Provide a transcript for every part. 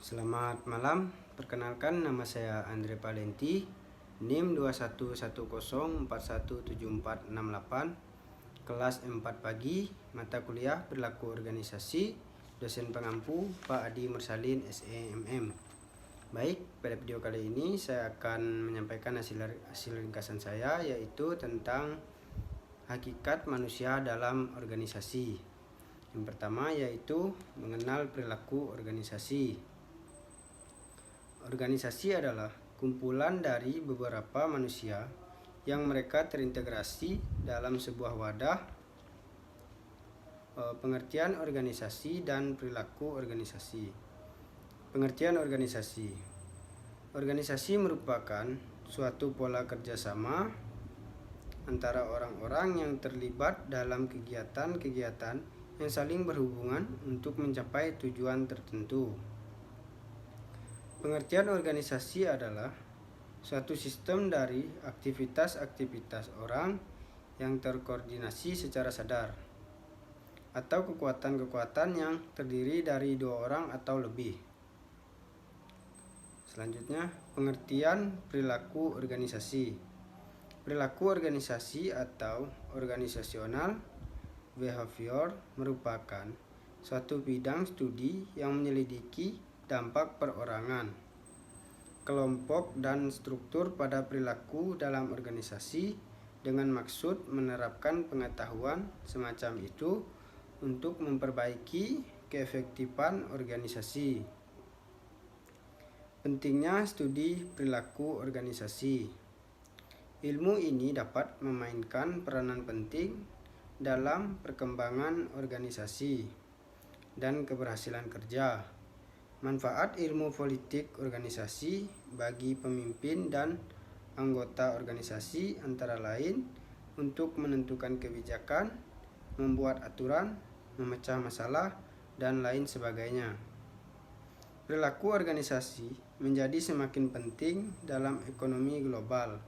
Selamat malam, perkenalkan nama saya Andre Palenti, NIM 2110417468, kelas 4 pagi, mata kuliah perilaku organisasi, dosen pengampu Pak Adi Mursalin SEMM. Baik, pada video kali ini saya akan menyampaikan hasil ringkasan saya, yaitu tentang hakikat manusia dalam organisasi. Yang pertama yaitu mengenal perilaku organisasi. Organisasi adalah kumpulan dari beberapa manusia yang mereka terintegrasi dalam sebuah wadah. Pengertian organisasi dan perilaku organisasi. Pengertian organisasi. Organisasi merupakan suatu pola kerjasama antara orang-orang yang terlibat dalam kegiatan-kegiatan yang saling berhubungan untuk mencapai tujuan tertentu. Pengertian organisasi adalah suatu sistem dari aktivitas-aktivitas orang yang terkoordinasi secara sadar, atau kekuatan-kekuatan yang terdiri dari dua orang atau lebih. Selanjutnya, pengertian perilaku organisasi. Perilaku organisasi atau organisasional behavior merupakan suatu bidang studi yang menyelidiki dampak perorangan, kelompok, dan struktur pada perilaku dalam organisasi dengan maksud menerapkan pengetahuan semacam itu untuk memperbaiki keefektifan organisasi. Pentingnya studi perilaku organisasi. Ilmu ini dapat memainkan peranan penting dalam perkembangan organisasi dan keberhasilan kerja. Manfaat ilmu politik organisasi bagi pemimpin dan anggota organisasi antara lain untuk menentukan kebijakan, membuat aturan, memecah masalah, dan lain sebagainya. Perilaku organisasi menjadi semakin penting dalam ekonomi global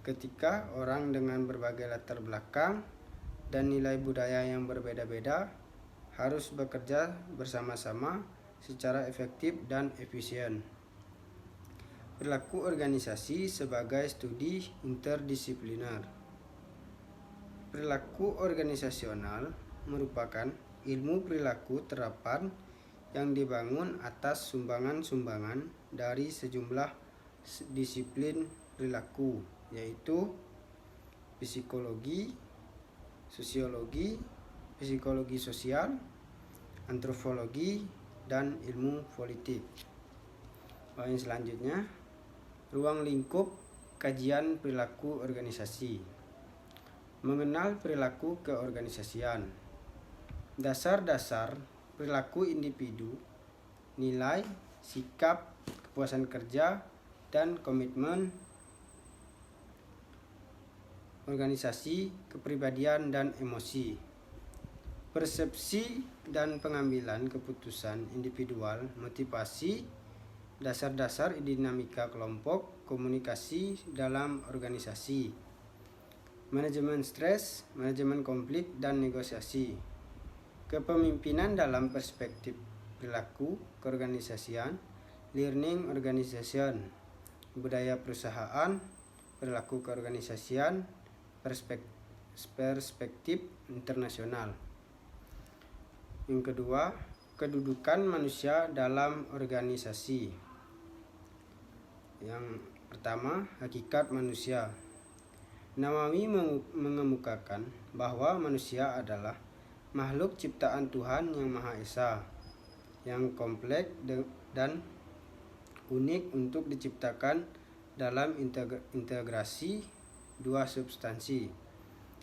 ketika orang dengan berbagai latar belakang dan nilai budaya yang berbeda-beda harus bekerja bersama-sama secara efektif dan efisien. Perilaku organisasi sebagai studi interdisipliner. Perilaku organisasional merupakan ilmu perilaku terapan yang dibangun atas sumbangan-sumbangan dari sejumlah disiplin perilaku, yaitu psikologi, sosiologi, psikologi sosial, antropologi, dan ilmu politik. Poin selanjutnya, ruang lingkup kajian perilaku organisasi. Mengenal perilaku keorganisasian. Dasar-dasar perilaku individu, nilai, sikap, kepuasan kerja, dan komitmen organisasi, kepribadian, dan emosi. Persepsi dan pengambilan keputusan individual, motivasi, dasar-dasar dinamika kelompok, komunikasi dalam organisasi, manajemen stres, manajemen konflik, dan negosiasi, kepemimpinan dalam perspektif perilaku keorganisasian, learning organization, budaya perusahaan, perilaku keorganisasian, perspektif internasional. Yang kedua, kedudukan manusia dalam organisasi. Yang pertama, hakikat manusia. Nawawi mengemukakan bahwa manusia adalah makhluk ciptaan Tuhan yang Maha Esa, yang kompleks dan unik untuk diciptakan dalam integrasi dua substansi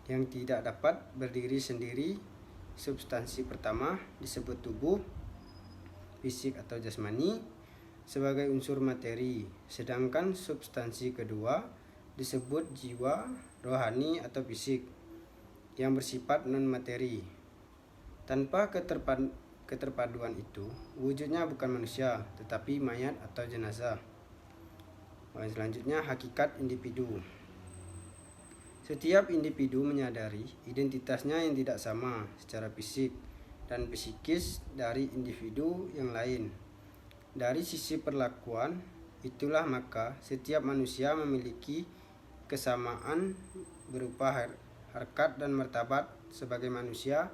yang tidak dapat berdiri sendiri. Substansi pertama disebut tubuh, fisik atau jasmani, sebagai unsur materi, sedangkan substansi kedua disebut jiwa, rohani atau fisik, yang bersifat non-materi. Tanpa keterpaduan itu, wujudnya bukan manusia, tetapi mayat atau jenazah. Selanjutnya, hakikat individu. Setiap individu menyadari identitasnya yang tidak sama secara fisik dan psikis dari individu yang lain, Dari sisi perlakuan, itulah maka setiap manusia memiliki kesamaan berupa harkat dan martabat sebagai manusia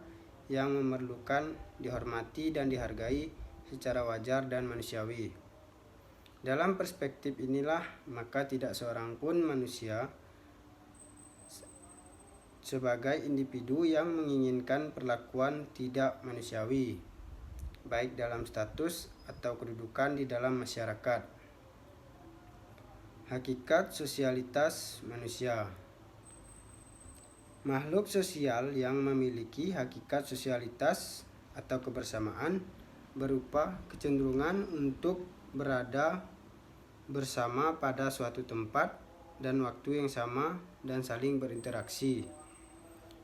yang memerlukan dihormati dan dihargai secara wajar dan manusiawi. Dalam perspektif inilah, maka tidak seorang pun manusia sebagai individu yang menginginkan perlakuan tidak manusiawi, baik dalam status atau kedudukan di dalam masyarakat. Hakikat sosialitas manusia. Makhluk sosial yang memiliki hakikat sosialitas atau kebersamaan berupa kecenderungan untuk berada bersama pada suatu tempat dan waktu yang sama dan saling berinteraksi.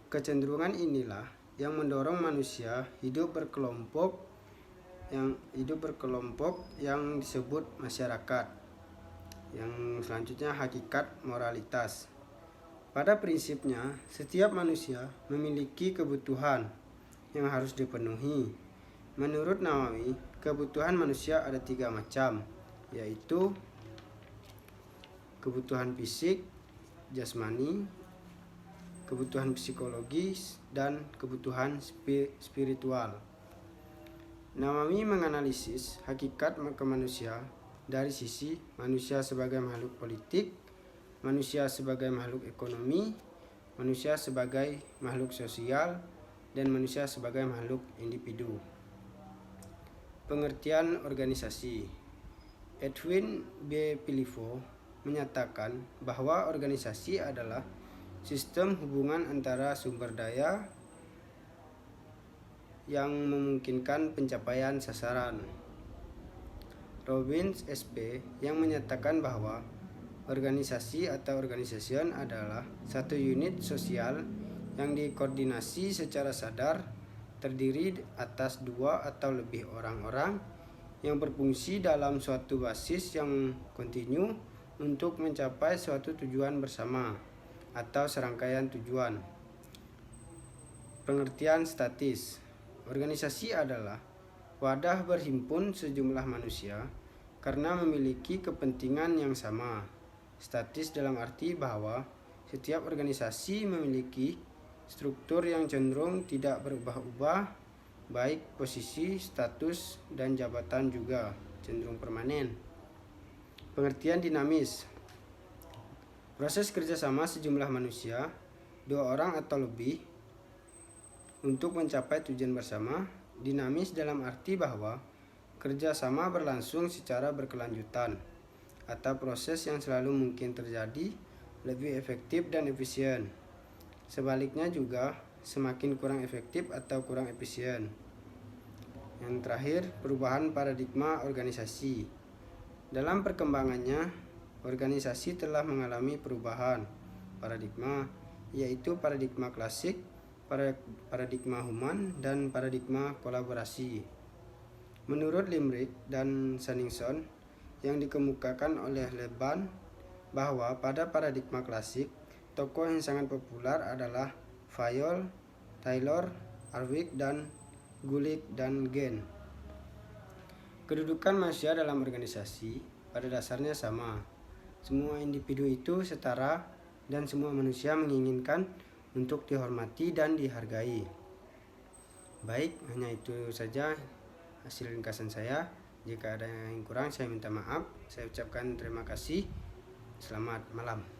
Kecenderungan inilah yang mendorong manusia hidup berkelompok yang disebut masyarakat. Yang selanjutnya hakikat moralitas. Pada prinsipnya, setiap manusia memiliki kebutuhan yang harus dipenuhi. Menurut Nawawi, kebutuhan manusia ada 3 macam, yaitu kebutuhan fisik, jasmani, kebutuhan psikologis, dan kebutuhan spiritual. Nawawi menganalisis hakikat manusia dari sisi manusia sebagai makhluk politik, manusia sebagai makhluk ekonomi, manusia sebagai makhluk sosial, dan manusia sebagai makhluk individu. Pengertian organisasi. Edwin B. Pilivo menyatakan bahwa organisasi adalah sistem hubungan antara sumber daya yang memungkinkan pencapaian sasaran. Robbins SP yang menyatakan bahwa organisasi atau organization adalah satu unit sosial yang dikoordinasi secara sadar, terdiri atas 2 atau lebih orang-orang yang berfungsi dalam suatu basis yang kontinu untuk mencapai suatu tujuan bersama atau serangkaian tujuan. Pengertian statis. Organisasi adalah wadah berhimpun sejumlah manusia karena memiliki kepentingan yang sama. Statis dalam arti bahwa setiap organisasi memiliki struktur yang cenderung tidak berubah-ubah, baik posisi, status, dan jabatan juga cenderung permanen. Pengertian dinamis. Proses kerjasama sejumlah manusia, 2 orang atau lebih, untuk mencapai tujuan bersama. Dinamis dalam arti bahwa kerjasama berlangsung secara berkelanjutan, atau proses yang selalu mungkin terjadi lebih efektif dan efisien. Sebaliknya juga semakin kurang efektif atau kurang efisien. Yang terakhir, perubahan paradigma organisasi. Dalam perkembangannya, organisasi telah mengalami perubahan paradigma, yaitu paradigma klasik, paradigma human, dan paradigma kolaborasi. Menurut Limerick dan Sanningson yang dikemukakan oleh Leban, bahwa pada paradigma klasik, tokoh yang sangat populer adalah Fayol, Taylor, Arwick, dan Gulick dan Gen. Kedudukan manusia dalam organisasi pada dasarnya sama. Semua individu itu setara dan semua manusia menginginkan untuk dihormati dan dihargai. Baik, hanya itu saja hasil ringkasan saya. Jika ada yang kurang, saya minta maaf. Saya ucapkan terima kasih. Selamat malam.